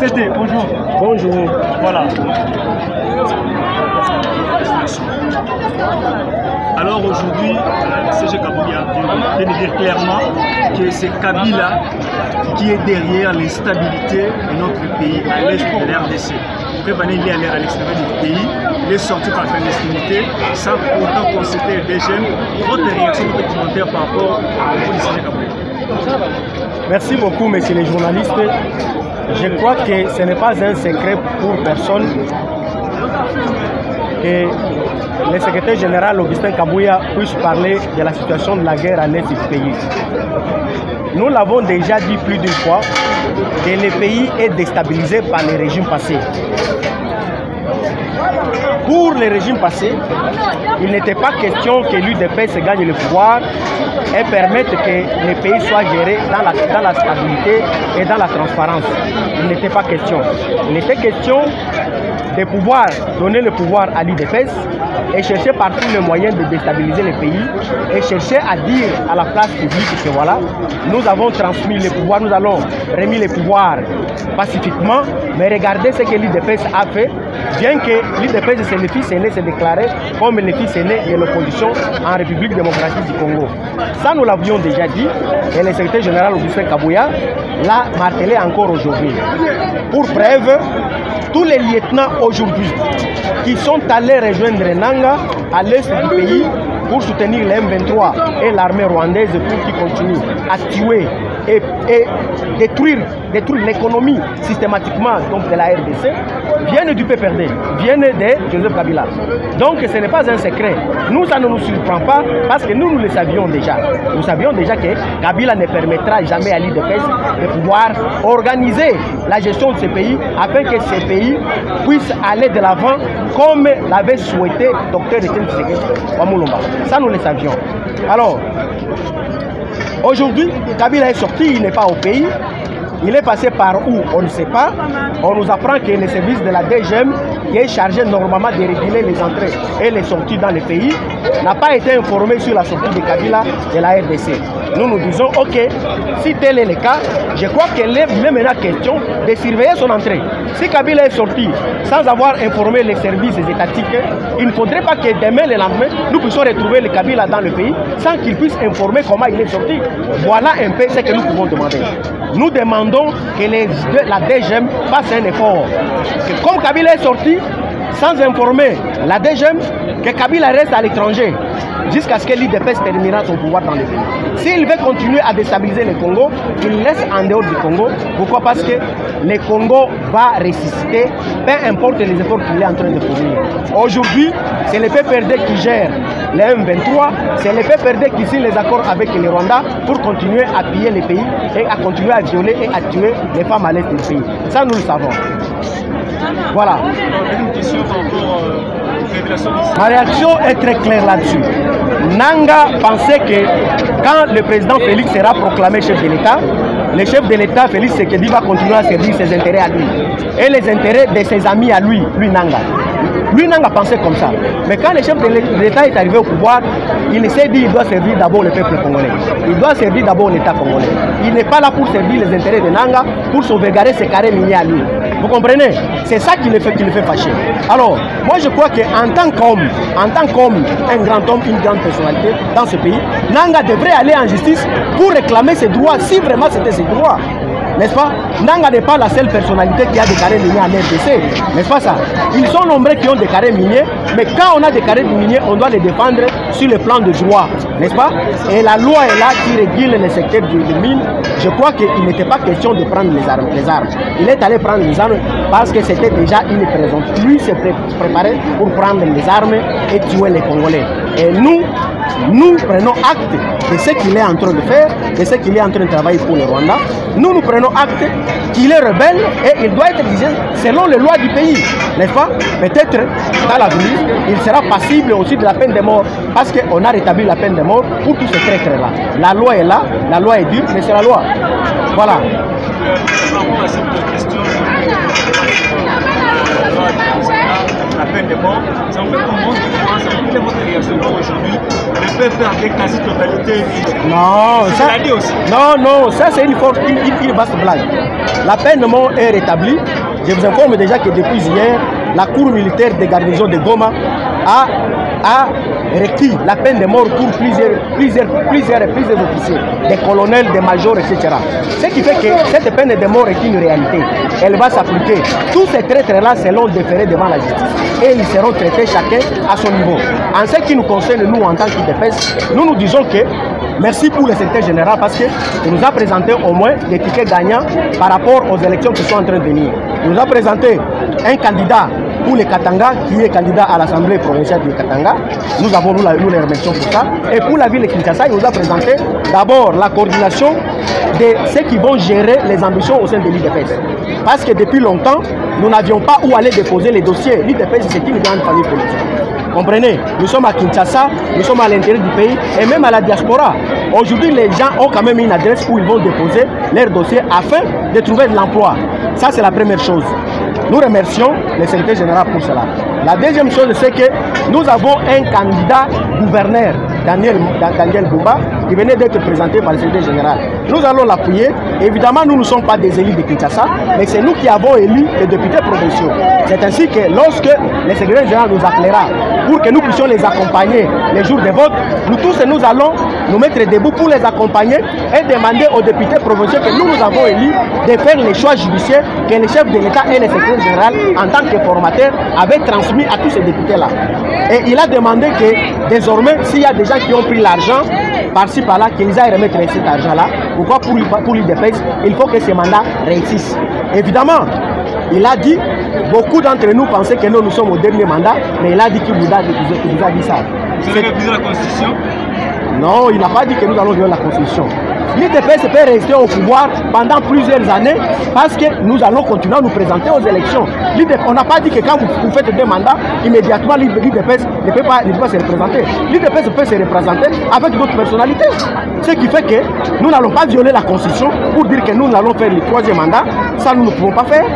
C'était, bonjour. Bonjour. Voilà. Alors aujourd'hui, CG Kabouya vient de dire clairement que c'est Kabila qui est derrière l'instabilité de notre pays à l'est de la RDC. Après, il est allé à l'extérieur du pays, il est sorti par clandestinité sans autant consulter les jeunes. Votre réaction, votre commentaire par rapport au de CG Kabouya? Merci beaucoup, messieurs les journalistes. Je crois que ce n'est pas un secret pour personne que le secrétaire général Augustin Kabouya puisse parler de la situation de la guerre à l'est du pays. Nous l'avons déjà dit plus d'une fois que le pays est déstabilisé par les régimes passés. Pour les régimes passés, il n'était pas question que l'UDPS gagne le pouvoir et permette que le pays soit géré dans la stabilité et dans la transparence. Il n'était pas question. Il était question de pouvoir donner le pouvoir à l'UDPS et chercher par tous les moyens de déstabiliser le pays et chercher à dire à la place publique que voilà, nous avons transmis le pouvoir, nous allons remis le pouvoir pacifiquement, mais regardez ce que l'UDPS a fait, bien que l'UDPS c'est le fils aîné, s'est déclaré comme le fils aîné de l'opposition en République démocratique du Congo. Ça nous l'avions déjà dit et le secrétaire général Augustin Kabouya l'a martelé encore aujourd'hui. Pour preuve, tous les lieutenants aujourd'hui qui sont allés rejoindre Nanga à l'est du pays pour soutenir les M23 et l'armée rwandaise pour qu'ils continuent à tuer et détruire l'économie systématiquement donc de la RDC, viennent du PPRD, viennent de Joseph Kabila. Donc ce n'est pas un secret. Nous, ça ne nous surprend pas parce que nous le savions déjà. Nous savions déjà que Kabila ne permettra jamais à l'UDPS de pouvoir organiser la gestion de ces pays afin que ces pays puissent aller de l'avant comme l'avait souhaité Dr Etienne Tshisekedi Wamulumba. Ça, nous le savions. Alors, aujourd'hui, Kabila est sorti, il n'est pas au pays. Il est passé par où? On ne sait pas. On nous apprend que le service de la DGM, qui est chargé normalement de réguler les entrées et les sorties dans le pays, n'a pas été informé sur la sortie de Kabila de la RDC. Nous nous disons, ok, si tel est le cas, je crois qu'il est maintenant question de surveiller son entrée. Si Kabila est sorti sans avoir informé les services étatiques, il ne faudrait pas que demain, le lendemain, nous puissions retrouver le Kabila dans le pays sans qu'il puisse informer comment il est sorti. Voilà un peu ce que nous pouvons demander. Nous demandons que la DGM fasse un effort. Que comme Kabila est sorti, sans informer la DGM, que Kabila reste à l'étranger jusqu'à ce que l'UDPS terminera son pouvoir dans le pays. S'il veut continuer à déstabiliser le Congo, il laisse en dehors du Congo. Pourquoi? Parce que le Congo va ressusciter, peu importe les efforts qu'il est en train de fournir. Aujourd'hui, c'est le PPRD qui gère les M23, c'est le PPRD qui signe les accords avec le Rwanda pour continuer à piller les pays et à continuer à violer et à tuer les femmes à l'est du pays. Ça, nous le savons. Voilà. Ma réaction est très claire là-dessus. Nanga pensait que quand le président Félix sera proclamé chef de l'État, le chef de l'État, Félix Tshisekedi, va continuer à servir ses intérêts à lui et les intérêts de ses amis à lui Nanga. Lui Nanga pensait comme ça. Mais quand le chef de l'État est arrivé au pouvoir, il s'est dit qu'il doit servir d'abord le peuple congolais. Il doit servir d'abord l'État congolais. Il n'est pas là pour servir les intérêts de Nanga, pour sauvegarder ses carrés miniers à lui. Vous comprenez? C'est ça qui le fait fâcher. Alors, moi je crois qu'en tant qu'homme, un grand homme, une grande personnalité dans ce pays, Nanga devrait aller en justice pour réclamer ses droits, si vraiment c'était ses droits. N'est-ce pas? Nanga n'est pas la seule personnalité qui a des carrés miniers en RDC. N'est-ce pas ça? Ils sont nombreux qui ont des carrés miniers, mais quand on a des carrés miniers, on doit les défendre sur le plan de droit. N'est-ce pas? Et la loi est là qui régule le secteur des mines. Je crois qu'il n'était pas question de prendre les armes. Il est allé prendre les armes parce que c'était déjà une présomption. Lui s'est préparé pour prendre les armes et tuer les Congolais. Et nous prenons acte de ce qu'il est en train de faire, de ce qu'il est en train de travailler pour le Rwanda. Nous prenons acte qu'il est rebelle et il doit être jugé selon les lois du pays. N'est-ce pas? Peut-être dans l'avenir, il sera passible aussi de la peine de mort parce qu'on a rétabli la peine de mort pour tous ces traîtres-là. La loi est là, la loi est dure, mais c'est la loi. Voilà. La peine de mort, ça en fait comment quelle est votre réaction aujourd'hui? Le peuple perd des quasi-totalité. Non, ça, dit aussi. Non, ça c'est une vaste blague. La peine de mort est rétablie. Je vous informe déjà que depuis hier, la cour militaire des garnisons de Goma a requis la peine de mort pour plusieurs officiers, des colonels, des majors, etc. Ce qui fait que cette peine de mort est une réalité. Elle va s'appliquer. Tous ces traîtres-là seront déférés devant la justice et ils seront traités chacun à son niveau. En ce qui nous concerne, nous en tant qu'IDPS, nous disons que merci pour le secrétaire général parce qu'il nous a présenté au moins des tickets gagnants par rapport aux élections qui sont en train de venir. Il nous a présenté un candidat pour les Katanga, qui est candidat à l'Assemblée provinciale de Katanga. Nous les remercions pour ça. Et pour la ville de Kinshasa, il nous a présenté d'abord la coordination de ceux qui vont gérer les ambitions au sein de l'IDPS. Parce que depuis longtemps, nous n'avions pas où aller déposer les dossiers. L'IDPS, c'est une grande famille politique. Comprenez, nous sommes à Kinshasa, nous sommes à l'intérieur du pays et même à la diaspora. Aujourd'hui, les gens ont quand même une adresse où ils vont déposer leurs dossiers afin de trouver de l'emploi. Ça, c'est la première chose. Nous remercions le secrétaire général pour cela. La deuxième chose, c'est que nous avons un candidat gouverneur, Daniel Bumba, qui venait d'être présenté par le secrétaire général. Nous allons l'appuyer. Évidemment, nous ne sommes pas des élus de Kinshasa, mais c'est nous qui avons élu les députés provinciaux. C'est ainsi que lorsque le secrétaire général nous appellera pour que nous puissions les accompagner les jours de vote, nous tous nous allons nous mettre debout pour les accompagner et demander aux députés provinciaux que nous avons élus de faire les choix judiciaires que le chef de l'État et le secrétaire général, en tant que formateur, avaient transmis à tous ces députés-là. Et il a demandé que désormais, s'il y a des gens qui ont pris l'argent par-ci par-là, qu'ils aillent remettre cet argent-là. Pourquoi? Pour l'IDPS, il faut que ces mandats réussissent. Évidemment, il a dit, beaucoup d'entre nous pensaient que nous sommes au dernier mandat, mais il a dit qu'il vous a dit ça. Vous avez révisé la Constitution? Non, il n'a pas dit que nous allons violer la Constitution. L'IDPS peut rester au pouvoir pendant plusieurs années parce que nous allons continuer à nous présenter aux élections. On n'a pas dit que quand vous faites des mandats, immédiatement l'IDPS ne peut pas se représenter. L'IDPS peut se représenter avec d'autres personnalités. Ce qui fait que nous n'allons pas violer la Constitution pour dire que nous allons faire le troisième mandat. Ça, nous ne pouvons pas faire.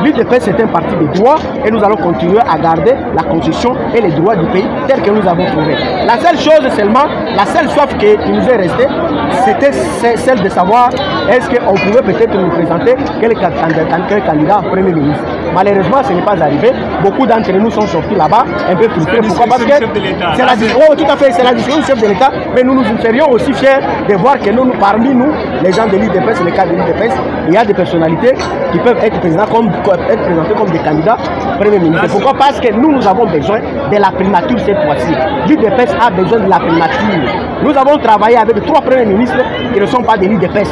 L'IDPS est un parti de droit et nous allons continuer à garder la Constitution et les droits du pays tels que nous avons trouvé. La seule chose seulement, la seule soif qui nous est restée, c'était celle de savoir est-ce qu'on pouvait peut-être nous présenter quel candidat Premier ministre. Malheureusement, ce n'est pas arrivé. Beaucoup d'entre nous sont sortis là-bas, un peu frustrés. Pourquoi? Parce que c'est la discussion du chef de l'État, mais nous nous serions aussi fiers de voir que parmi nous, les gens de l'IDPS, les cadres de l'IDPS, il y a des personnalités qui peuvent être présentées comme des candidats Premier ministre. Pourquoi? Parce que nous avons besoin de la primature cette fois-ci. L'IDPS a besoin de la primature. Nous avons travaillé avec 3 premiers ministres qui ne sont pas de l'IDPS.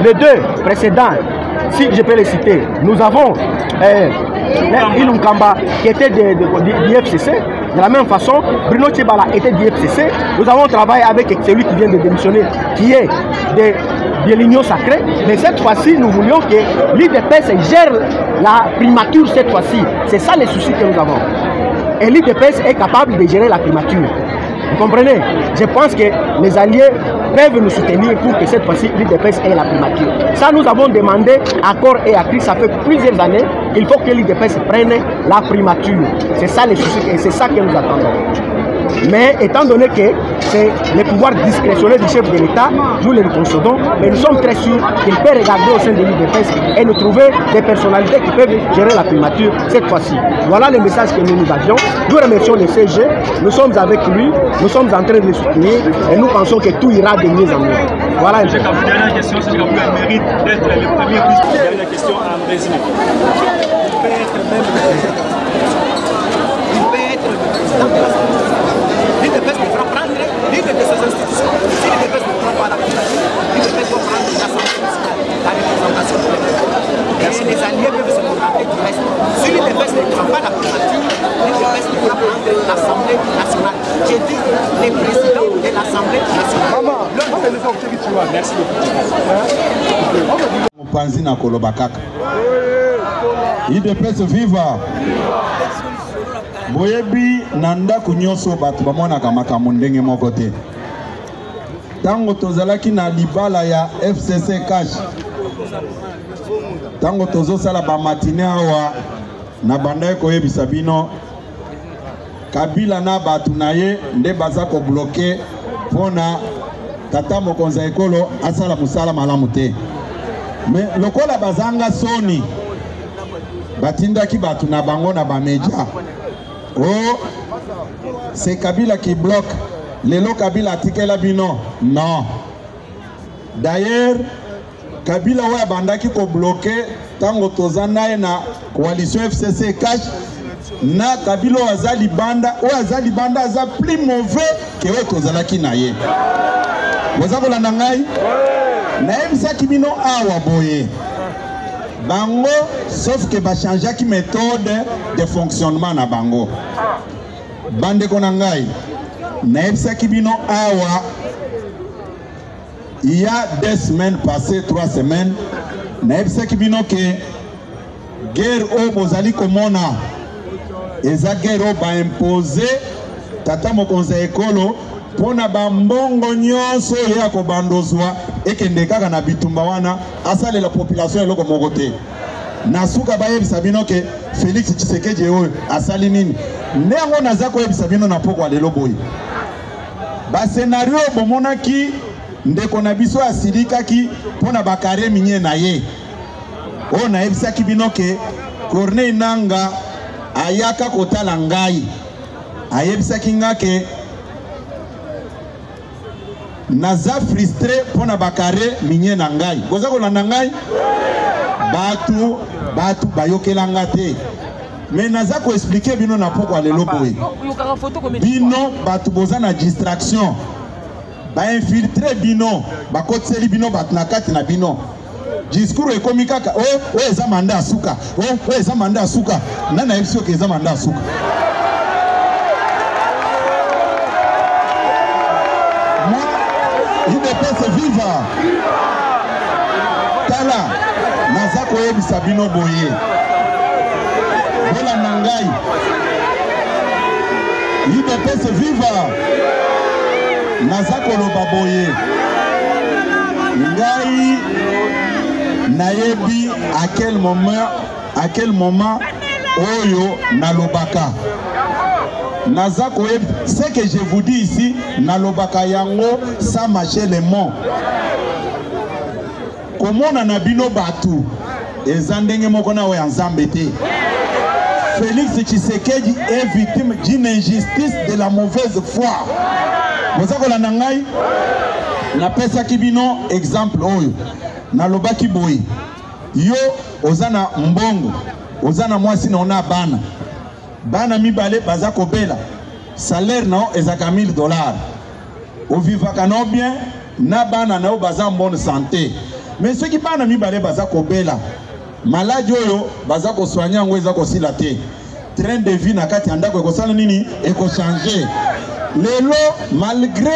Les 2 précédents, si je peux les citer, nous avons Ilum Kamba qui était du FCC. De la même façon, Bruno Tchibala était du FCC. Nous avons travaillé avec celui qui vient de démissionner, qui est de l'Union Sacrée. Mais cette fois-ci, nous voulions que l'IDPS gère la primature cette fois-ci. C'est ça les soucis que nous avons. Et l'IDPS est capable de gérer la primature. Vous comprenez? Je pense que les alliés peuvent nous soutenir pour que cette fois-ci l'IDPS ait la primature. Ça, nous avons demandé à corps et à cri, ça fait plusieurs années, il faut que l'IDPS prenne la primature. C'est ça les soucis et c'est ça que nous attendons. Mais étant donné que c'est le pouvoir discrétionnaire du chef de l'État, nous le concédons, mais nous sommes très sûrs qu'il peut regarder au sein de l'IDPS et nous trouver des personnalités qui peuvent gérer la primature cette fois-ci. Voilà le message que nous avions. Nous remercions le CG, nous sommes avec lui, nous sommes en train de le soutenir et nous pensons que tout ira de mieux en mieux. Voilà. Dernière question, c'est qu'il mérite d'être le premier vice. Dernière question en résumé. Il peut être même le président. Il peut être le président. L'IDPS devra prendre l'une de ces institutions. Si l'IDPS ne prend pas la primature, l'IDPS doit prendre l'Assemblée nationale, la représentation de l'État. Et les alliés peuvent se contenter du reste. Si l'IDPS ne prend pas la primature, l'IDPS devra prendre l'Assemblée nationale. J'ai dit les présidents de l'Assemblée nationale. Merci beaucoup. Panzi na kolobakaka. IDPS viva. Boyebi nanda kunyoso batu bamonaka makambo ndenge moko te. Tango tozalaki na libala ya FCC cash. Tango tozosala ba matine awa na bandai koyebisa bino Kabila na batu na ye nde baza ko bloquer pona tata mokonza ekolo asala musala malamu te. Mais lokola bazanga soni batindaki batu na bango na bamedia. Oh, c'est Kabila qui bloque. Lelo Kabila atikela bino. Non. D'ailleurs, Kabila oya bandaki ko bloquer tango tozana na coalition FCC cash na Kabila azali banda aza plus mauvais que tozalaki na ye. Boza kolanda ngai? Na ebisaki bino awa boye. Bango, sauf que ba changer ki méthode de fonctionnement na bango. Bande konangai. Na ebisaki bino awa. Il y a 2 semaines passées, 3 semaines, na ebisaki bino ke guerre o bozali komona. Eza guerre o ba imposer tata mokonza ekolo pona bambongo nyonso ya ko bandozwa ekende kaka na bitumba wana asale la population eloko moko te. Nasuka bayebisa bino ke Félix Tshisekedi oyo asali nini ndengo naza koyebisa bino na poko lelo boyi ba scénario bomonaki ndeko na biso asilikaki pona bakare minye na ye o na yebisaki bino ke Corneille Nanga ayaka kotala ngai ayebisaki nga ke naza frustré pona bakare minye na ngai goza kolanda ngai batu bayokelanga te mais naza ko expliquer bino na poko lelo boye bino batu boza na distraction ba infiltrer bino ba kotseli bino batu na kati na bino discours ekomi kaka o eza manda asuka o eza manda asuka nana yebisio ke eza manda asuka UDPS viva tala naza koyebisa bino boye bola na ngai UDPS viva naza koloba boye ngai nayebi à quel moment oyo nalobaka naza koyebi ce que je vous dis ici nalobaka yango sans mâcher les mots komona na bino batu eza ndenge moko na oya nzambe te. Félix Tshisekedi est victime d'une injustice de la mauvaise foi. Boza kolanda ngai napesaki bino exemple oyo nalobaki boye yo ozana mbongo ozana mwasi na ona bana mibale baza kobela salaire nao ezaka $1000 ovivaka no bien na bana nao baza en bonne santé mais ceux qui bana mibale baza kobela maladi oyo baza kosoigner ngo eza kosila te train de vie na kati andako ekosala nini ekochanger lelo malgré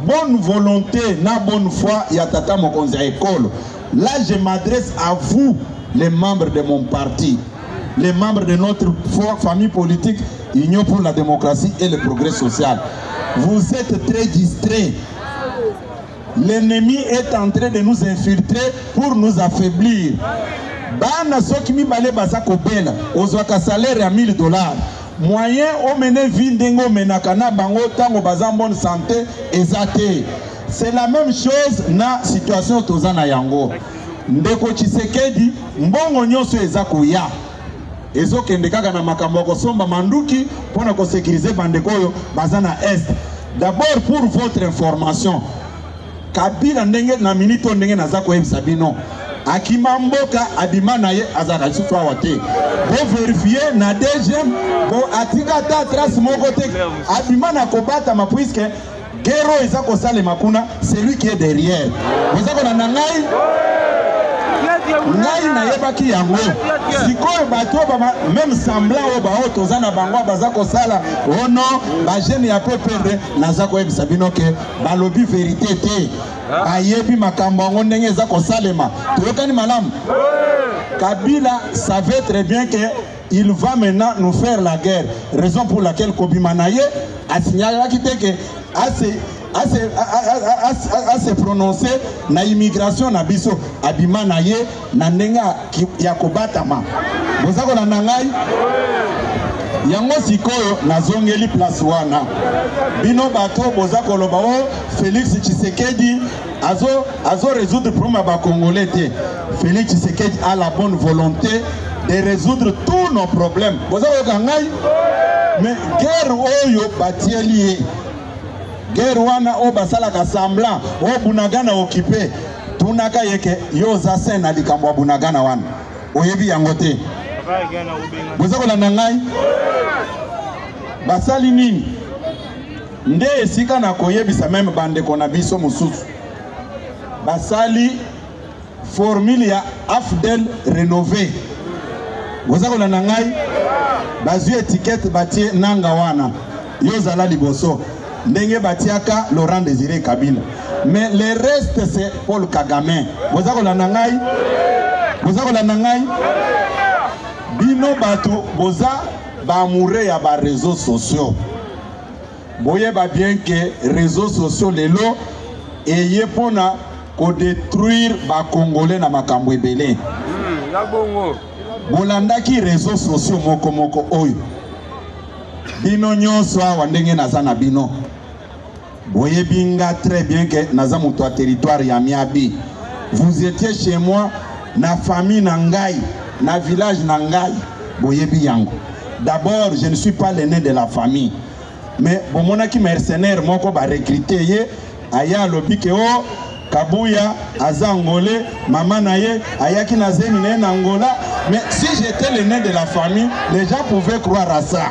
bonne volonté na bonne foi ya tata mokonzi ya ekolo. Là je m'adresse à vous les membres de mon parti, les membres de notre famille politique Union pour la démocratie et le progrès social. Vous êtes très distraits. L'ennemi est en train de nous infiltrer pour nous affaiblir. Bana soki mibale baza kobela ozwaka salaire ya $1000 moyen o mene vindengo menakana bango tango baza bonne santé ezate. C'est la même chose na situation tozana yango. Ndeko Tshisekedi mbongo nyonso eza koya ezokende kaka na makambo kosomba manduki pona ko sécuriser bandeko oyo baza na est. D'abord pour votre information Kabila ndenge na minito ndenge naza koyebisa bino akima mboka abima na ye azaka lisusu awa te bo vérifier na deuxième bo atika ta trace moko te abima na kobatama puisque guerre eza kosalema kuna c'est lui qui est derrière boza kolanda ngai nayebaki yango sikoyo bato même semblant oyo bao toza na bango baza kosala ono bagene ya pe perdre naza koyebisa bino ke balobi vérité te bayebi makambo yango ndenge eza kosalema toyokani malamu. Kabila savait très bien que il va maintenant nous faire la guerre, raison pour laquelle Kobima Naye a signalé que à se prononcer na immigration na biso abima naye na ndenga ya kobatama bozako na nangai yango sikoyo nazongeli place wana bino bato boza koloba o Félix Tshisekedi azo résoudre problème ba Congolais te. Félix Tshisekedi a la bonne volonté de résoudre tous nos problèmes. Boza ko ngai mais guerre oyo batieli guerre wana o basala ka semblant o Bunagana occupé tunaka yeke yo za sena likambo Bunagana wana oyebi yango te. Boza ko landa ngai basali nini nde esika na koyebisa même bande kona biso mususu basali formule ya AFDEL rénové. Boza ko landa ngai bazui étiquette batie nanga wana yozala liboso ndenge batiaka Laurent Désiré Kabila mais le reste c'est Paul Kagame. Boza ko landa ngai bino bato boza ba mouré ya ba réseaux sociaux boye ba bien que réseaux sociaux lelo eye pona ko détruire ba Congolais na makambo ebele bolandaki réseaux sociaux moko oyo bino nyonso awa ndenge naza na bino boye binga très bien que naza muto territoire ya Miabi. Vous étiez chez moi na famille na ngai na village na ngai boyebi yango. D'abord je ne suis pas l'aîné de la famille mais bomonaki mercenaire moko ba recruter ye aya lobi ke o Kabuya aza Angolais mama na ye ayaki na zemi na Angola. Mais si j'étais l'aîné de la famille, les gens pouvaient croire à ça.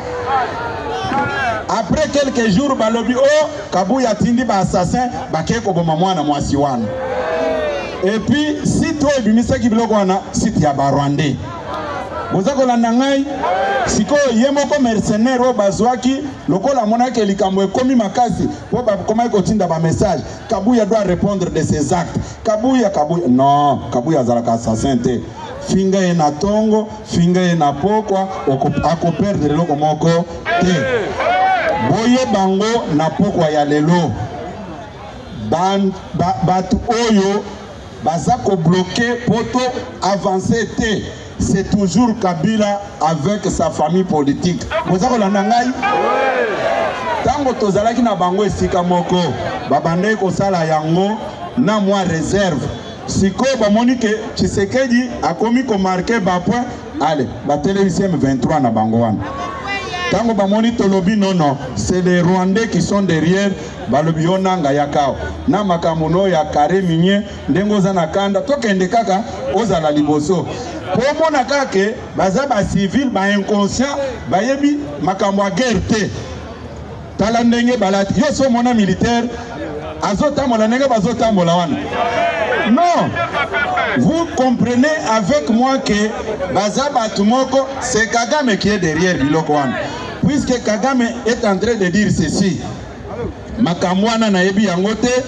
Après quelques jours balobi oh Kabuya tindi ba assassin ba keko boma mwana mwasi wana. Et puis si toi ebimisa ki biloko wana site ya Barwandais. Boza ko landa ngai siko ye moko mercenaire o bazwaki lokola monaki likambo ekomi makasi po ba koma kotinda ba message Kabuya doit répondre de ses actes. Kabuya non Kabuya zalaka assassin te. Finga ye na tongo finga ye na pokwa ako perdre loko moko te. Boye bango na pokwa ya lelo batu oyo baza ko bloquer poto avancer te. C'est toujours Kabila avec sa famille politique. Vous avez l'anangai? Tango tozalaki na bango esika moko babande ko sala yango na moi réserve. Siko ba monique Tshisekedi a commis ko marquer ba point. Allez, ba télévision M23 na bango wana. Tango ba moni tolobi non, c'est les Rwandais qui sont derrière balobi onanga yakao. Na makamono ya kare minye ndengo za nakanda tokende kaka ozala liboso. Pour mon akake, baza ba civil, ba inconscient, ba yebi makambo guerre te. Talandenge balati. Yo so mona militaire, azota mola nenge bazota mola wana. Non. Vous comprenez avec moi que baza batumoko, c'est Kagame qui est derrière biloko wana. Puisque Kagame est en train de dire ceci. Makambo wana na yebi yango te.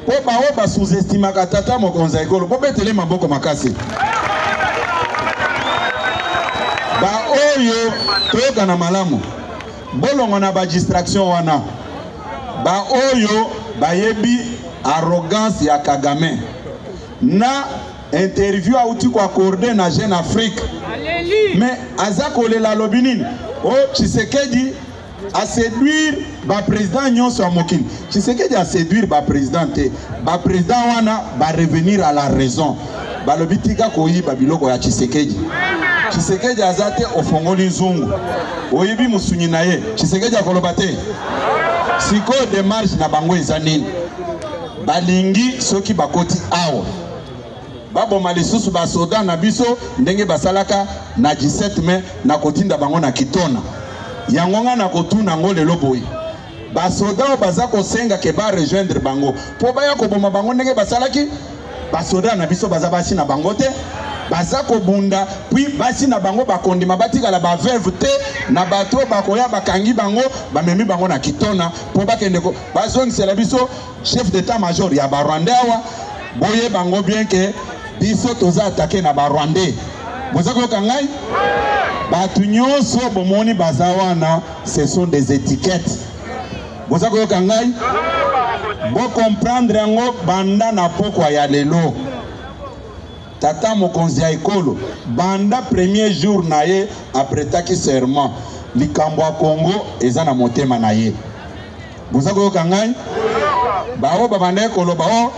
Po ba sous-estima katata mokonza ekolo. Po betele maboko makasi. Ba oyo toyoka na malamu bolongo na ba distraction wana ba oyo bayebi arrogance ya Kagame na interview auti ko accorder na Jeune Afrique mais azako lela lobinini o Tshisekedi a séduire ba président nyonso ya mokili. Tshisekedi a séduire ba président te ba président wana ba revenir à la raison balobitika koyiba biloko ya Tshisekedi. Tshisekedi azate ofongoli nzungu oyibi musunyi na ye Tshisekedi akoloba te siko démarche na bango eza nini balingi soki bakoti awa baboma lisusu basoda na biso ndenge basalaka na 17 mai na kotinda bango na Kitona yango nga na kotuna ngo lelo boye basoda o baza kosenga ke ba rejoindre bango po baya koboma bango ndenge basalaki basoda na biso baza basi na bango te baza kobunda puis basi na bango bakondima batikala ba veuve te na bato bakoya bakangi bango bamemi bango na Kitona po bakende ko bazongisela biso chef d'état major ya ba Rwandais awa boye bango bien que biso toza attaqué na ba Rwandais boza koyoka ngai batu nyonso bomoni baza wana ce sont des étiquettes boza koyoka ngai bo comprendre yango banda na pokwa ya lelo tata mokonzi ya ekolo banda premier jour na ye après taki serment likambo ya Congo eza na motema na ye. Boza koyoka ngai bao babanda koloba o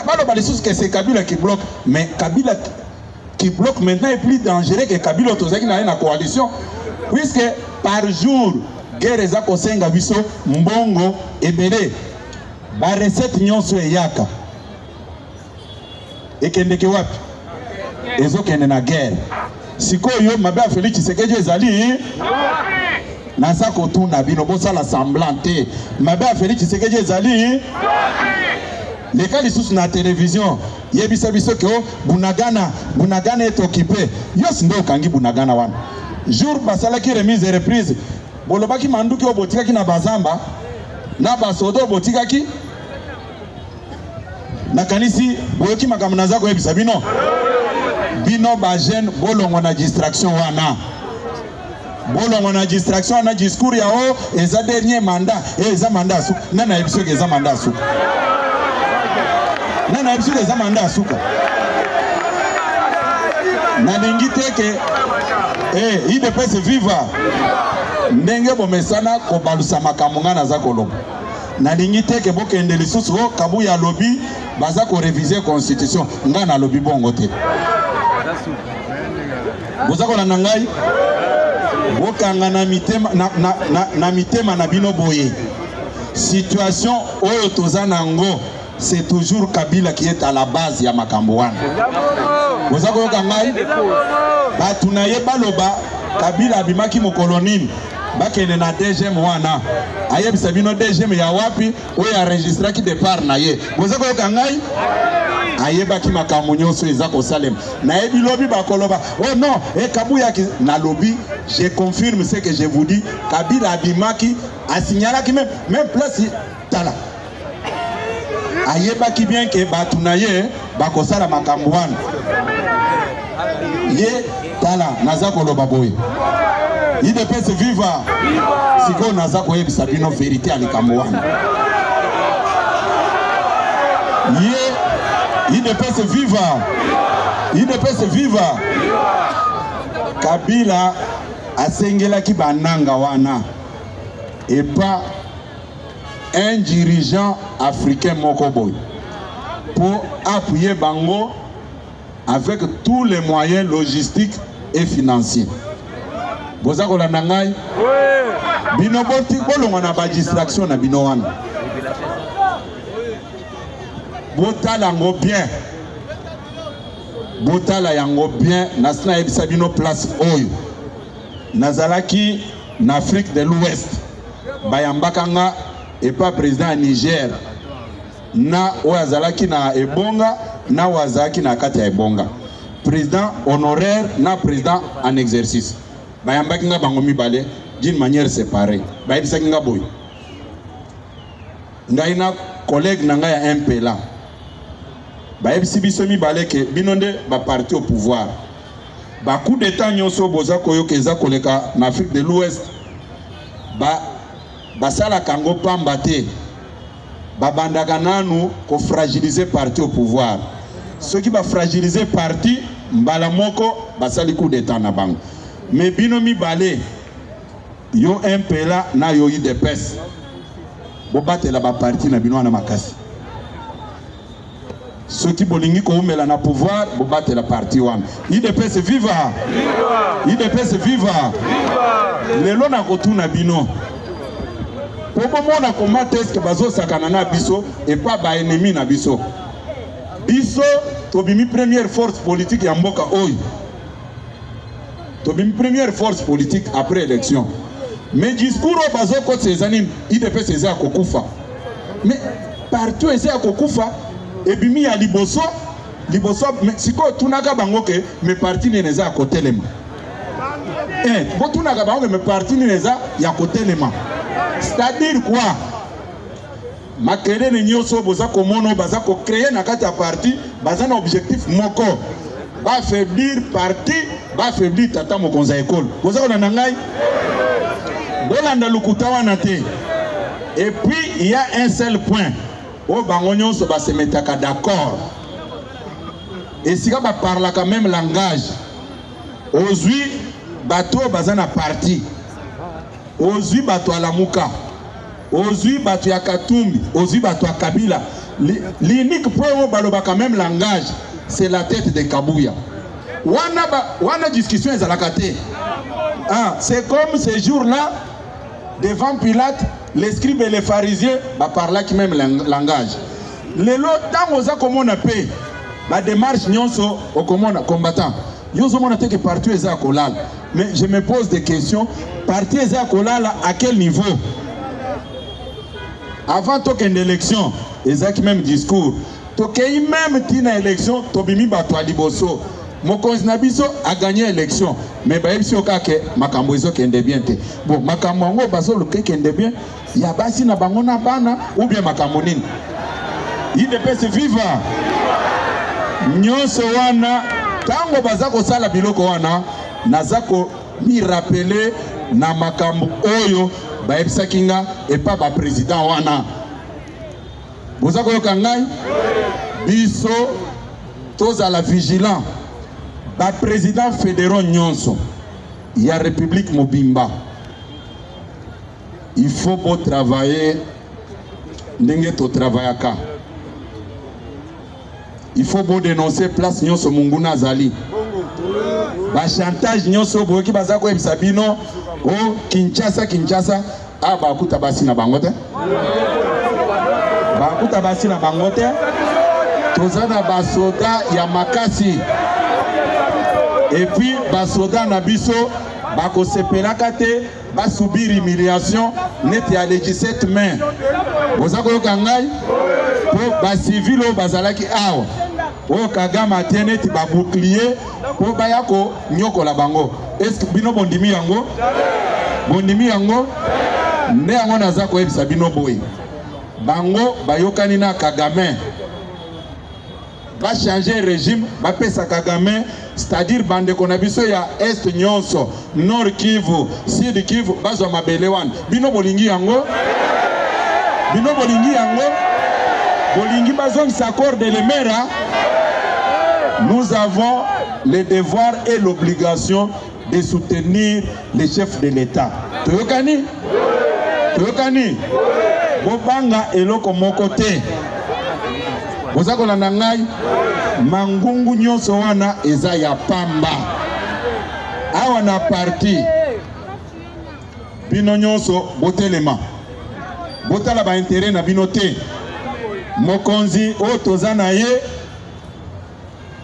baloba lisusu que c'est Kabila qui bloque, mais Kabila qui bloque maintenant est plus dangereux que Kabila tozaki na ye na coalition, puisque par jour guerre eza kosenga biso mbongo ebele ba recette nyonso eyaka ekendeke wapi ezokende na guerre. Sikoyo mabe a Félix Tshisekedi ezali naza kotuna bino bosala semblant te. Mabe a Félix Tshisekedi ezali les cas lisusu na télévision yebisa biso ke Bunagana est occupé. Yos ndo kangi Bunagana wana jour basalaki remise et reprise bolobaki manduki obotikaki na bazamba na basodo obotikaki nakanisi boyoki makambo naza koyebisa bino bino ba jeune bolongo na distraction wana discours ya o eza dernier mandat eza mandat suka nana yebiso ke eza mandat suka na lingi teke IDPS viva ndenge bomesana kobalusa makambo ngana za koloba na lingi teke bokende lisusu kabu ya lobby baza ko réviser constitution ngana lobby bongo te boza ko na ngai bokanga na mitema na bino boye situation oyo tozana ngo c'est toujours Kabila qui est à la base ya makambo wana. Boza ko ngai batu na ye baloba Kabila abimaki mokolonini bakene na DGM wana ayebisa bino DGM ya wapi oyo enregistraki départ na ye. Boza ko ngai ayebaki makambo nyonso eza kosalema na yebi lobi bakoloba oh non Kabuya na lobby. Je confirme ce que je vous dis. Kabila abimaki asignalaki même place tala ayebaki bien que batu na ye bakosala makambo wana ye tala naza koloba boye IDPS viva siko naza koyebisa bino vérité ya likambo wana ye IDPS viva Kabila asengelaki bananga wana et pas un dirigeant africain mokoboy pour appuyer bango avec tous les moyens logistiques et financiers. Boza kolanda ngai bino boti bolonga na ba distraction na bino wana botala ngo bien nasina yebisa bino place oyo nazalaki na Afrique de l'Ouest bayambaka nga et pas président Niger na oazalaki na ebonga na wazaki na kati ya ebonga président honoraire na président en exercice bayambaki nga bango mibale d'une manière séparée bayebisaki nga boy ngai na collègue na ngai ya MPLA bayebisi biso mibale ke bino nde ba parti au pouvoir ba coup d'état nyonso boza koyoka eza koleka na Afrique de l'Ouest basala kango pamba te babandaka nanu ko fragiliser parti au pouvoir ceux qui ba fragiliser parti mbala moko basali coup d'état na bango mais bino mibale yo MPLA na yo IDPS bo batela ba parti na bino na makasi ceux qui bolingi ko umela na pouvoir bo batela parti wana IDPS viva lelo na kotuna bino Popo mona comment est-ce que bazo sakana na biso et pas ba ennemi na biso. Biso tobimi première force politique ya mboka oyo. Tobimi première force politique après élection. Mais discours bazo ko sezani IDPS eza kokufa. Mais partout eza kokufa et bimi ya liboso siko tunaka bango ke me parti neza kotelema. Bo tunaka bango me parti neza ya kotelema. C'est-à-dire quoi? Makelele nyoso boza komono baza ko créer na kati ya parti baza na objectif moko ba affaiblir parti ba affaiblir tata mokonza école boza ko na ngai bolanda lukuta wana te. Et puis il y a un seul point o bango nyonso ba se metaka d'accord et sika ba parla quand même langage ozui bato baza na parti ozwi bato ya Lamuka, ozwi bato ya Katumbi, ozwi bato ya Kabila. L'unique point où balobaka même langage, c'est la tête de Kabuya. Wana discussion ezalaka te. C'est comme ce jour-là, devant Pilate, les scribes et les pharisiens parlaient qui même langage. Les lots, tant aux communes paix, la démarche nyonso au communes combattant. Yoso mon que partout est à Kolal. Mais je me pose des questions. Parti est à Kolal à quel niveau? Avant token élection, exact même discours. Token même tina élection, tobimi batwa liboso. Mokonzi Nabiso a gagné l'élection. Mais si on a makambo iso kende bien te. Bon, makambo ngo baso le kende bien. Ya basi na bangona bana ou bien makambo nini. Il peut se vivre. Nyonso wana tango bazako sala biloko wana nazako mi rappeler na makambo oyo baebisa kinga et pas ba président wana. Bozako yokangai biso toza la vigilant. Le président fédéral Nyonso, il y a République Mobimba. Il faut beau travailler, n'engé to travaillaka. Il faut beau dénoncer place Nyonso Munguna Zali. Ba chantage Nyonso boki bazako ebisabino o Kinshasa ba kuta basi na bangote. Ba kuta basi na bangote. Tozana ba soda ya makasi. Et puis, basoda nabiso, bako sepelaka te, ba subir humiliation, net ya le 17 mai. Bozako yokangai, po ba civil o bazalaki awa. O Kagame tiene ti ba bouclier, po bayako nyoko la bango. Est-ce que bino bondimi yango? Bondimi yango? Ne yango nazako ebisa bino boy. Bango bayokani na Kagame. Va changer régime, va pesa Kagame, c'est-à-dire bande konabiso ya Est Nyonso, Nord Kivu, Sud Kivu, bazo mabelewan. Bino bolingi yango? Bino bolingi yango? Bolingi bazon s'accorde les mères. Nous avons le devoir et l'obligation de soutenir les chefs de l'État. Toyokani? Toyokani? Bobanga eloko mokote. Bozako la nangai mangungu nyonso wana eza ya pamba. Awa na parti bino nyonso botelema. Botala ba intérêt na bino te. Mokonzi o tozana ye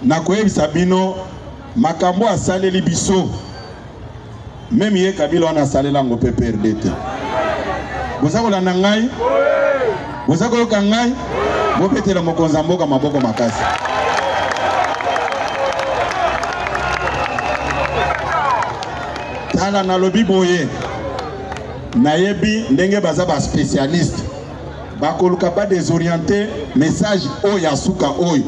na koyebisa bino makambo asaleli biso. Même ye Kabila wana asalela ngo PPRD te. Bozako la nangai. Bozako yoka ngai. Bopetela mokonza mboka maboko makasi. Tala na lobi boye. Nayebi ndenge baza ba spécialiste. Bakoluka ba désorienter message o ya suka oyo.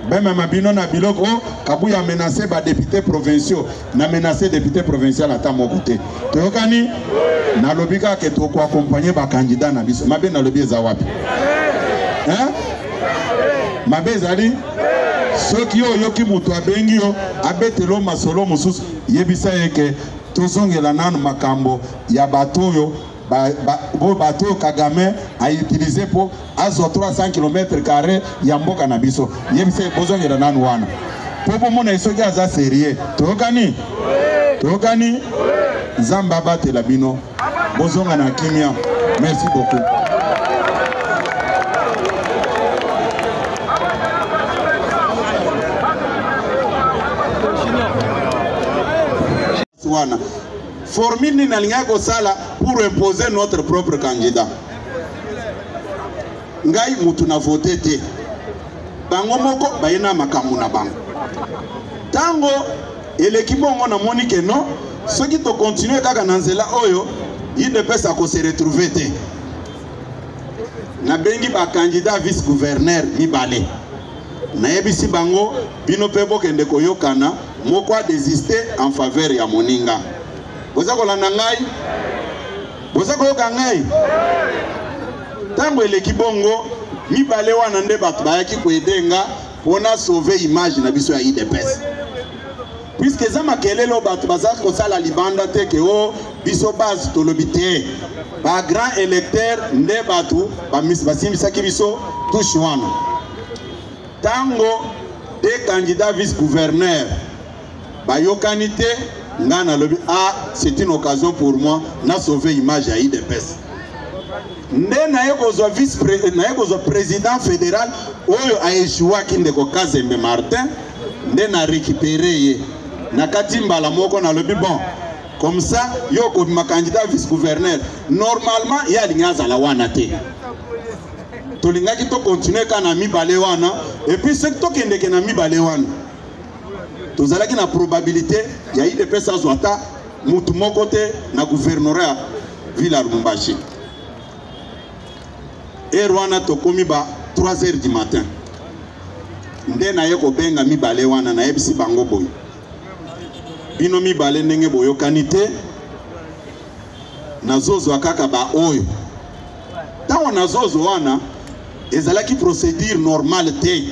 Même mabino na biloko Kabuya a menacé ba députés provinciaux, na menacé député provincial ata mokote. Toyokani na lobika ke to ko accompagner ba candidat na biso. Mabe na lobi za wapi? Hein? Mabezali soki yo yoki mutu abengi yo abetelo masolo mususu yebisa yeke tozongela nanu makambo ya bato yo bato Kagame a utilisé pour azo 300 km² ya mboka na biso yebisa bozongela nanu wana popo mona isoki aza sérieux tokani tokani Zamba batela bino bozonga na kimia. Merci beaucoup. Formule n'alinga sala pour imposer notre propre candidat. Ngai mutu na voté te. Bango moko bayena makambo na bango. Tango elekibongo na monike non, ceux qui to continuer kaka na nzela oyo, il ne peut sa ko se retrouver te. Na bengi ba candidat vice-gouverneur mibale. Na yebisi bango bino pebo kende koyokana moko a désisté en faveur ya moninga. Bozako la nangai? Bozako yoka ngai? Tango eleki bongo mibale wana nde bato bayaki koedenga pona sauver image na biso ya IDPS. puisque ça makelelo bato bazaki kosala libanda te ke o biso base tolobi te ba grand électeur nde bato basimbisaki biso touche wana tango des candidats vice-gouverneurs bayokani te nga nalobi c'est une occasion pour moi na sauver image ya IDPS nde naye kozwa président fédéral oyo aeshuwaki ndeko Kazembe Martin nde na récupéré ye na kati mbala moko nalobi bon comme ça yo kobima candidat vice-gouverneur normalement ya alingi azala wana te tolingaki to continuer ka na mibale wana et puis ce que tokendeke na mibale wana tozalaki na probabilité ya IDPS azwa ata mutu moko te na gouvernorat ville ya Lubumbashi heure wana tokomi ba 3h du matin nde naye kobenga mibale wana nayebisi bango boye bino mibale ndenge boyokani te nazozwa kaka ba oyo ntango nazozo wana ezalaki procédure normale te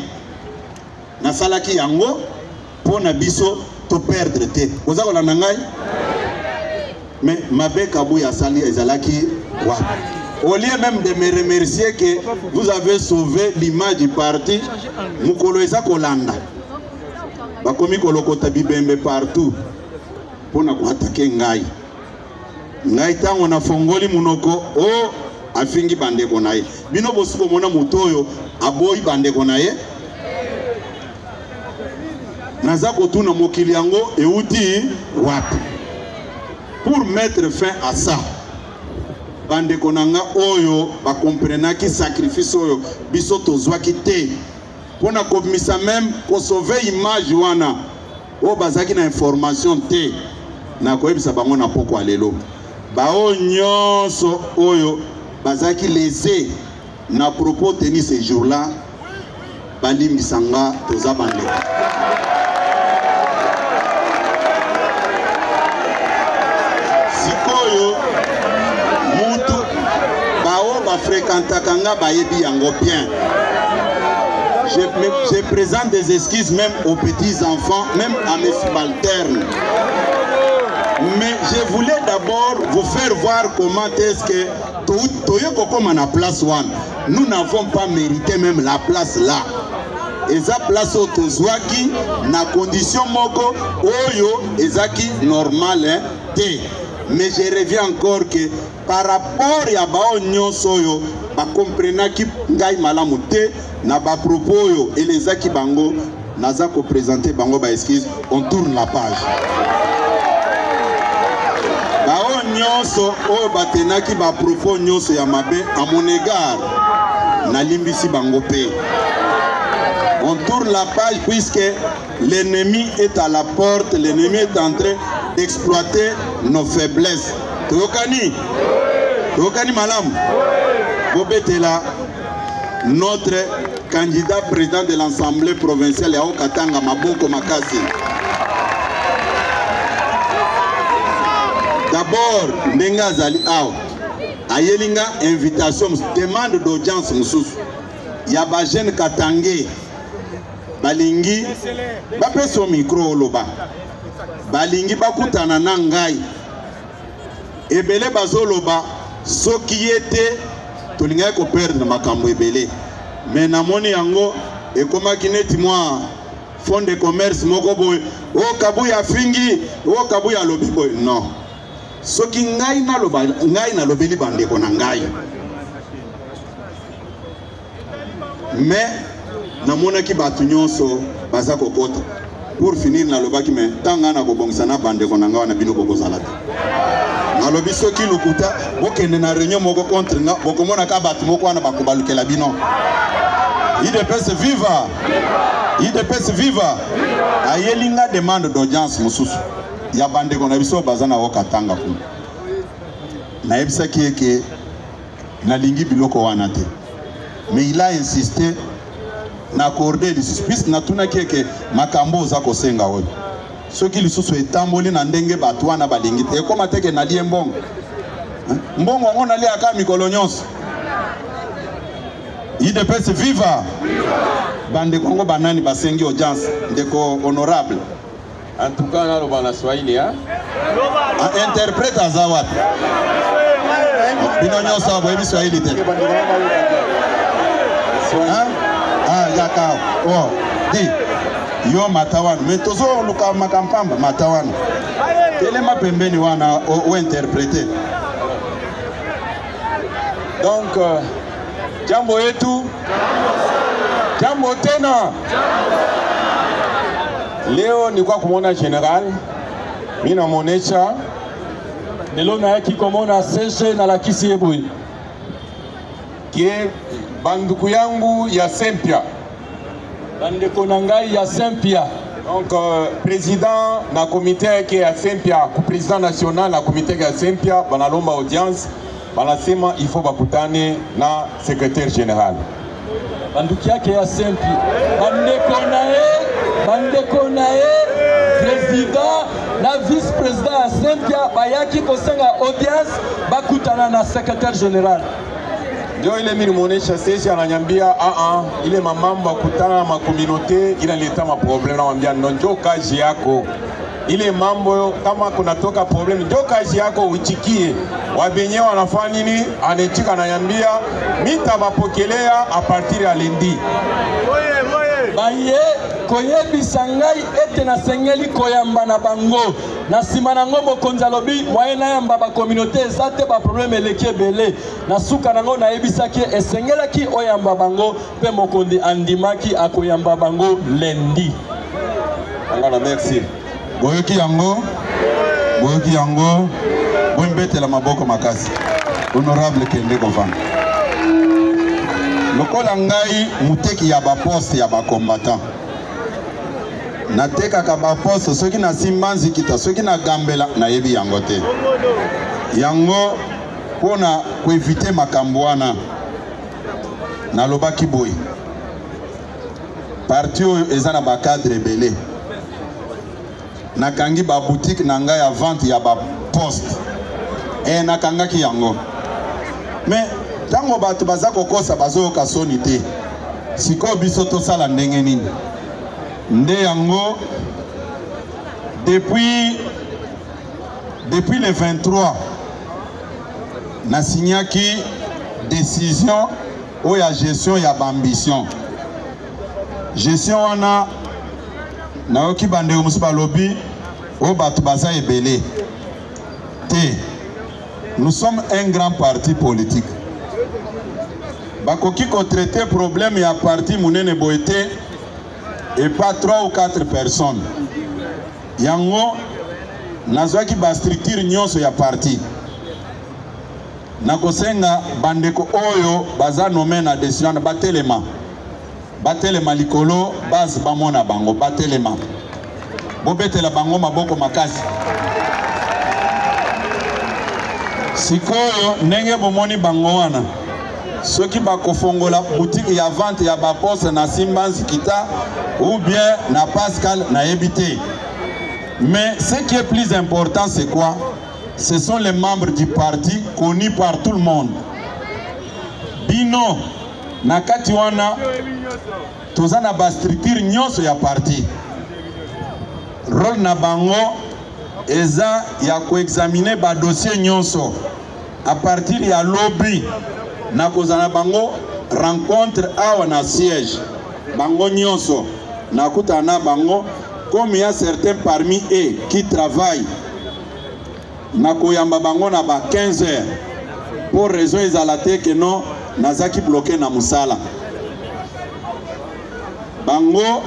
nasalaki yango mpo na biso to perdre te oza kolanda ngai mais mabe kabuya asali ezalaki wapi au lieu même de me remercier que vous avez sauvé l'image du parti mukolo eza kolanda bakomi kolokota bibembe partout pona kuatake ngai tango na fongoli munoko o afingi bandeko na ye bino bosuko mona moto oyo aboyi bandeko na ye naza kotuna mokili yango euti wapi pour mettre fin à ça bandeko nanga oyo bakomprenaki sacrifice oyo biso tozwaki te pona komisa même ko sauver image wana o bazaki na information te na koyebisa bango na poko alelo bao nyonso oyo bazaki lésé na propos tenu ce jour-là balimbisanga toza bandeko sikoyo mutu bao bafréquentaka nga bayebi yango bien. Je présente des excuses même aux petits enfants, même à mes subalternes. Mais je voulais d'abord vous faire voir comment est-ce que nous n'avons pas mérité même la place là. Et ça place au Tozwaki, na condition moko, oyo, ezaki normal, té. Mais je reviens encore que par rapport à bao nyonsoyo, ba comprena ki ngai malamu te na ba propos yo et les aki bango naza ko présenter bango ba excuse on tourne la page. Bao nyonso o batenaki ba propos nyonso ya mabe à mon égard na limbisi bango pe. On tourne la page puisque l'ennemi est à la porte, l'ennemi est en train d'exploiter nos faiblesses. Tokani? Tokani malam? Bobetela, notre candidat président de l'Assemblée provinciale ya Okatanga Maboko Makasi. D'abord, Nenga Zali Ao, Ayelinga invitation, demande d'audience mususu. Yaba jeune Katangé, Balingi, Bapeso micro loba. Balingi bakutana na ngai. Ebele bazoloba, soki yete tolinga ko perdre makambo ebele. Mais namoni yango ekomaki neti mwa fond de commerce moko boy. O kabuya fingi, o kabuya lobi boy. Non. Soki ngai na loba, ngai na lobeli bandeko na ngai. Mais namonaki batu nyonso baza kokota. Pour finir na lobaki me tanga na kobongisa na bandeko na ngai na bino kokozala. Nalobi soki lukuta bokende na réunion moko contre nga bokomona ka batu moko wana bakobalukela bino. IDPS viva! IDPS viva! Ayelinga demande d'audience mususu. Ya bandeko na biso bazana Okatanga kuna. Na yebisa kieke na lingi biloko wana te. Mais il a insisté na accordé le suspicion na tuna kieke makambo za kosenga oyo. Soki lisusu etamboli na ndenge batu wana balingi te koma teke na lie mbongo. Mbongo ngona lia aka mikolo nyonso. IDPS viva! Bande Kongo banani basengi audience ndeko honorable. En tout cas, on a le Swahili. Interprète à Zawad. Binonyo Sabo, et Swahili. Ah, Yakao. Oh, dis. Yo Matawan. Mais tous les Luka Makampamba, Matawan. Quel est ma pembeni wana ou interprété? Donc, jambo yetu. Jambo tena. Leo ni kwa kumona general. Mina monecha. Nelo na yaki komona seshe na lakisi ebui. Kie banduku yangu ya Sempia. Bandeko nangai ya Sempia. Donc, président na comité qui est à Sempia, président national na comité qui est à Sempia, banalomba audience, banasema il faut bakutane na secrétaire général. Bandukia qui est à Sempia, bandeko nae, président, na vice-président à Sempia, bayaki kosenga audience, bakutana na secrétaire général. Ndio ile mimi nimeonesha sisi ananiambia ile mambo kutana na communauté inaleta maproblème, anamwambia ndio kazi yako. Ile mambo kama kunatoka problem ndio kazi yako uchikie. Wabenye wanafanya nini? Anechika ananiambia mitabapokelea a partir ya lundi. Baye koyebisa ngai ete na sengeli koyamba na bango na sima na ngombo konza lobi moyena yamba ba communauté ezate ba problème eleki ebele na suka nango na yebisaki esengelaki oyamba bango pe mokondi andimaki akoyamba bango lundi. Ngana merci. Boyoki yango bombete la maboko makasi. Honorable Kende Govana. Lokola ngai muteki ya ba poste ya ba combattant. Nateka ka ba poste soki na simbanzi kita soki na gambela na yebi yango te. Yango pona ko éviter makambo wana. Na lobaki boy. Parti oyo ezana ba cadre belé. Nakangi ba boutique nanga ya vente ya ba poste. Nakangaki yango. Mais tango batu baza kokosa bazo kasoni te. Siko biso to sala ndenge nini. Nde yango depuis le 23 na signaki décision ou ya gestion ya ambition. Gestion wana na oki bande musuba lobby o batu baza ebele. Te. Nous sommes un grand parti politique. Bakoki ko traiter problème ya parti munene boete et pas 3 ou 4 personnes. Yango nazwaki ba structure nyonso ya parti. Nakosenga bandeko oyo baza nommé na décision na batelema. Batelema likolo base bamona bango batelema. Bobetela bango maboko makasi. Sikoyo ndenge bomoni bango wana. Soki bakofongola boutique ya vente ya ba poste na Simbanzi kita ou bien na Pascal na Ebité. Mais ce qui est plus important c'est quoi? Ce sont les membres du parti connus par tout le monde. Bino na kati wana tozana ba structure nyonso ya parti. Rôle na bango eza ya ko examiner ba dossier nyonso à partir ya lobby na kozana bango rencontre awa na siège bango nyonso na kutana bango comme il y a certains parmi eux qui travaillent na koyamba bango na ba 15 heures pour raison ezalate que non nazaki bloqué na musala bango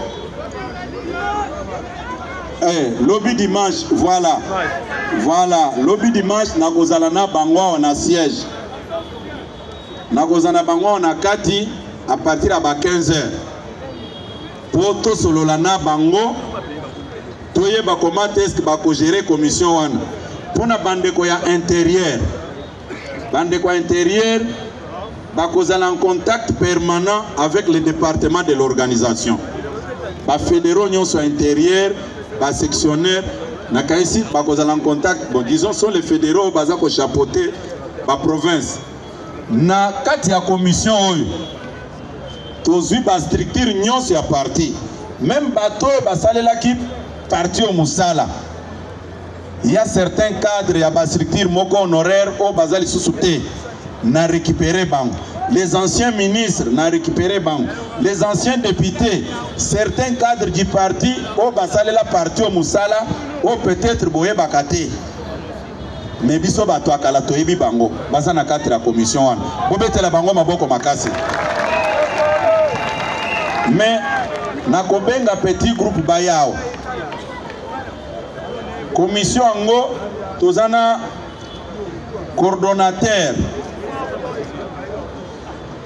lobby dimanche voilà lobby dimanche na kozala na bango na siège na kozana bango na kati à partir à 15 heures pour tout solola na bango toyeba comment est-ce que bako gérer commission wana pona bandeko ya intérieur bakozala en contact permanent avec le département de l'organisation ba fédéraux nyonso intérieur ba sectionnaire na kaisi bakozala en contact bon disons sont les fédéraux baza ko chapeauter ba province na kati ya commission oyo tozwi ba structure nyonso ya parti même bato basalelaki parti au Moussala. Il y a certains cadres, il y a des structures moko honoraires au Bazali Sousouté, n'a récupéré banque. Les anciens ministres n'a récupéré banque. Les anciens députés, certains cadres du parti au Bazali la parti au Moussala, au peut-être Boye Bakate. Mais biso bato akala toyebi bango, baza na kati la commission wana. Bobetela bango maboko makasi. Mais nakobenga petit groupe bayao. Commission ango tozana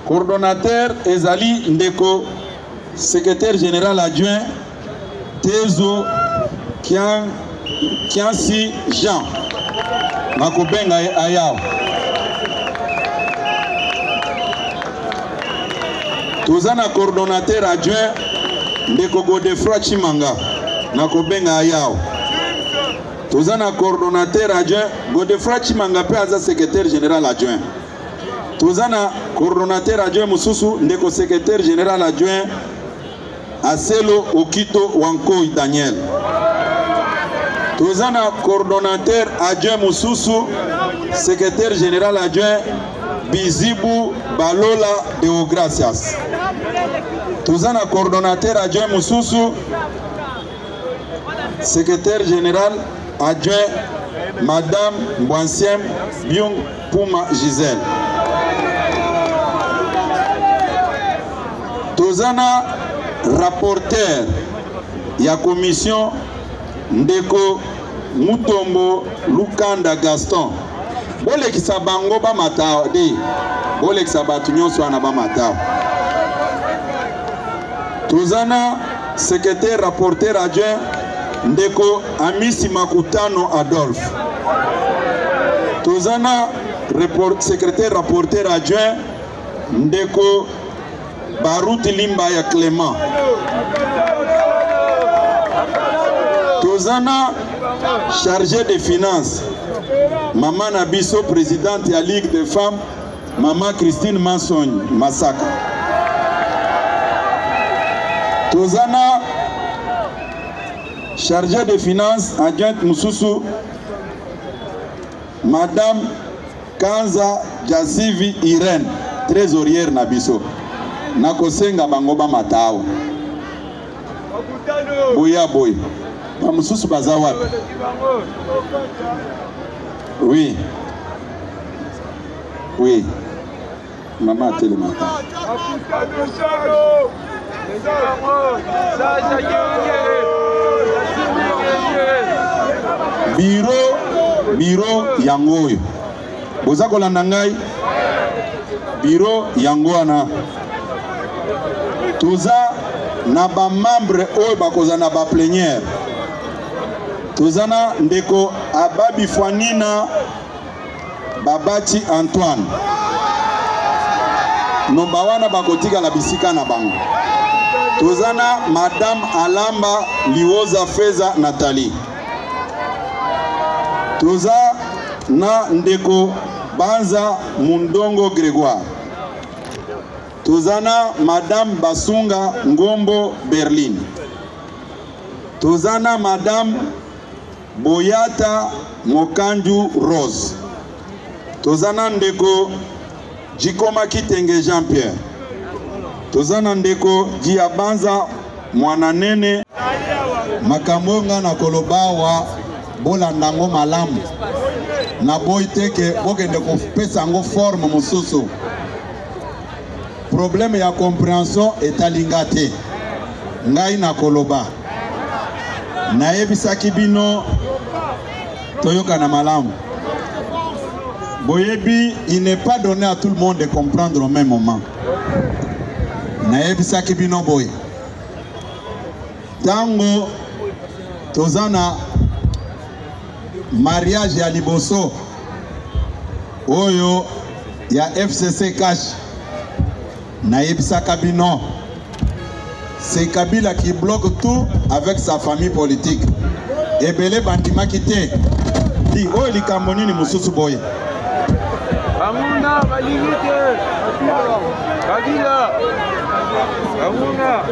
coordonnateur ezali ndeko secrétaire général adjoint Tezo Kiansi Jean nakobenga ayao. Tozana coordonnateur adjoint ndeko Godefroid Chimanga nakobenga ayao. Tozana coordonnateur adjoint Godefroid Chimanga pe aza secrétaire général adjoint. Tozana coordonnateur adjoint Mususu ndeko secrétaire général adjoint Aselo Okito Wankoi Daniel. Tozana coordonnateur adjoint Mususu secrétaire général adjoint Bizibu Balola Deogracias. Tozana coordonnateur adjoint Mususu secrétaire général adjoint Madame Mbwansiem Byung Puma Gisèle. Tozana rapporteur ya commission ndeko Mutombo Lukanda Gaston. Bolekisa bango ba matao de. Bolekisa batu nyonso wana ba matao. Tozana secrétaire rapporteur adjoint ndeko Amisi Makutano Adolphe. Tozana secrétaire rapporteur adjoint ndeko Baruti Limba ya Clément. Tozana chargé des finances Maman Nabiso, présidente de la Ligue des femmes, Maman Christine Mansogne Massaka. Tozana chargé des finances adjointe Mususu Madame Kanza Jazivi Irene, trésorière Nabiso. Nakosenga bangoba matao. Boya boy. Mususu bazawa. Oui. Oui. Maman a télé matin. Biro yangoyo. Boza kolanda ngai. Biro yangoana. Toza na ba membre oyo bakoza na ba plénière. Tozana ndeko Ababi Fwanina Babati Antoine. Nombawana bakotika la bisika na bango. Tozana Madame Alamba Liwoza Feza Nathalie. Toza na ndeko Banza Mundongo Grégoire. Tozana Madame Basunga Ngombo Berlin. Tozana Madame Boyata Mokanju Rose. Tozana ndeko Jikoma Kitenge Jean-Pierre. Tozana ndeko Jiabanza Mwananene Makamonga na Kolobawa Bolandango malamu. Na boiteke bokende kopesa ngo forme mususu. Problème ya compréhension etalingate. Ngai na Koloba. Naebisaki bino toyoka na malamu. Boyebi, il n'est pas donné à tout le monde de comprendre au même moment. Naebisaki bino boye. Tango tozana mariage ya liboso oyo ya FCC Cash. Naebisaka bino. C'est Kabila qui bloque tout avec sa famille politique. Ebele bandima kite. Di o likamoni ni mususu boye. Amuna baligite. Kabila. Amuna.